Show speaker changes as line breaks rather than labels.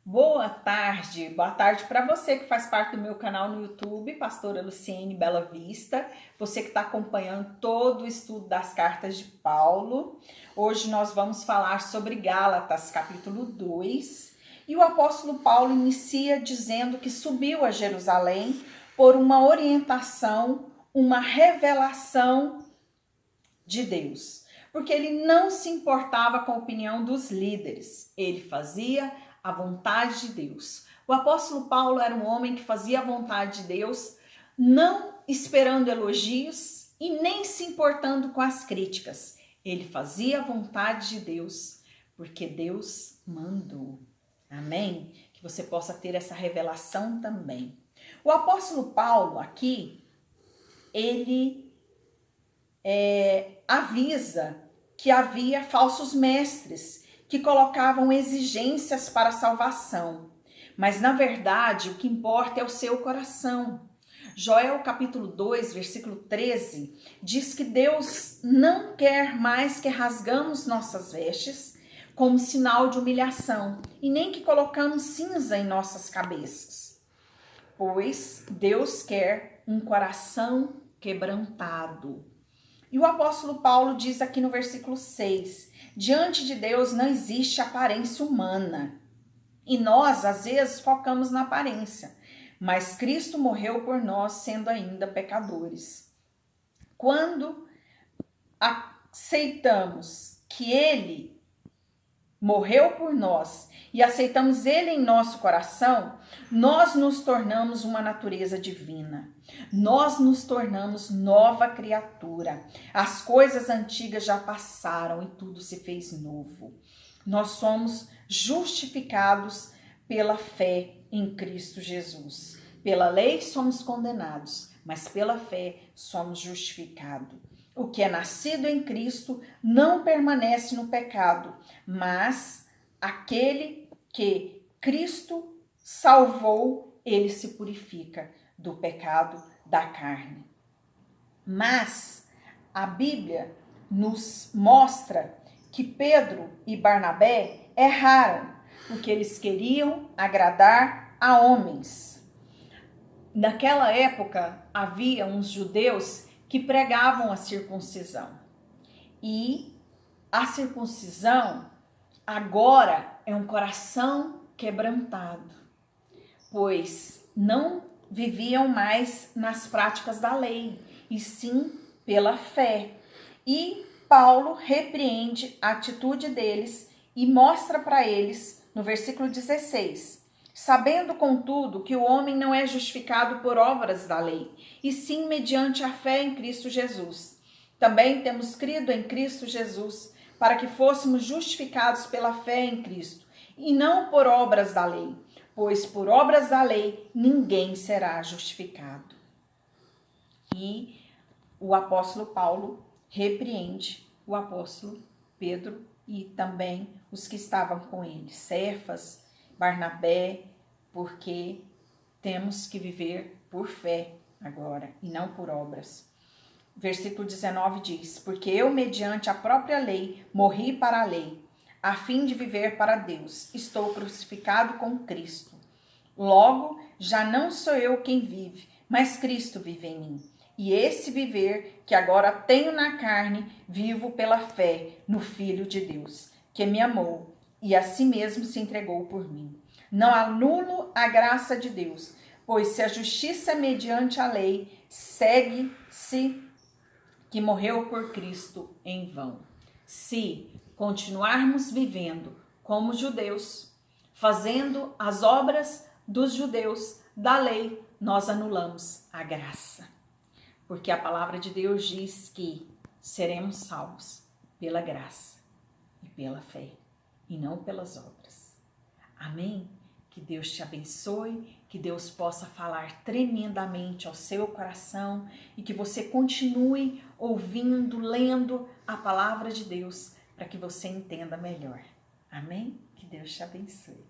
Boa tarde para você que faz parte do meu canal no YouTube, Pastora Luciene Bela Vista, você que está acompanhando todo o estudo das cartas de Paulo. Hoje nós vamos falar sobre Gálatas, capítulo 2, e o apóstolo Paulo inicia dizendo que subiu a Jerusalém por uma orientação, uma revelação de Deus, porque ele não se importava com a opinião dos líderes, ele fazia a vontade de Deus. O apóstolo Paulo era um homem que fazia a vontade de Deus, não esperando elogios e nem se importando com as críticas. Ele fazia a vontade de Deus, porque Deus mandou. Amém? Que você possa ter essa revelação também. O apóstolo Paulo aqui, ele avisa que havia falsos mestres que colocavam exigências para a salvação. Mas, na verdade, o que importa é o seu coração. Joel capítulo 2, versículo 13, diz que Deus não quer mais que rasgamos nossas vestes como sinal de humilhação e nem que colocamos cinza em nossas cabeças. Pois Deus quer um coração quebrantado. E o apóstolo Paulo diz aqui no versículo 6, diante de Deus não existe aparência humana. E nós, às vezes, focamos na aparência. Mas Cristo morreu por nós, sendo ainda pecadores. Quando aceitamos que Ele morreu por nós e aceitamos Ele em nosso coração, nós nos tornamos uma natureza divina. Nós nos tornamos nova criatura. As coisas antigas já passaram e tudo se fez novo. Nós somos justificados pela fé em Cristo Jesus. Pela lei somos condenados, mas pela fé somos justificados. O que é nascido em Cristo não permanece no pecado, mas aquele que Cristo salvou, ele se purifica do pecado da carne. Mas a Bíblia nos mostra que Pedro e Barnabé erraram, porque eles queriam agradar a homens. Naquela época, havia uns judeus que pregavam a circuncisão. E a circuncisão agora é um coração quebrantado, pois não viviam mais nas práticas da lei, e sim pela fé. E Paulo repreende a atitude deles e mostra para eles, no versículo 16, sabendo, contudo, que o homem não é justificado por obras da lei, e sim mediante a fé em Cristo Jesus. Também temos crido em Cristo Jesus, para que fôssemos justificados pela fé em Cristo, e não por obras da lei, pois por obras da lei ninguém será justificado. E o apóstolo Paulo repreende o apóstolo Pedro e também os que estavam com ele, Cefas, Barnabé, porque temos que viver por fé agora e não por obras. Versículo 19 diz, porque eu, mediante a própria lei, morri para a lei, a fim de viver para Deus. Estou crucificado com Cristo. Logo, já não sou eu quem vive, mas Cristo vive em mim. E esse viver que agora tenho na carne, vivo pela fé no Filho de Deus, que me amou e a si mesmo se entregou por mim. Não anulo a graça de Deus, pois se a justiça é mediante a lei, segue-se que morreu por Cristo em vão. Se continuarmos vivendo como judeus, fazendo as obras dos judeus da lei, nós anulamos a graça. Porque a palavra de Deus diz que seremos salvos pela graça e pela fé, e não pelas obras. Amém? Que Deus te abençoe, que Deus possa falar tremendamente ao seu coração e que você continue ouvindo, lendo a palavra de Deus para que você entenda melhor. Amém? Que Deus te abençoe.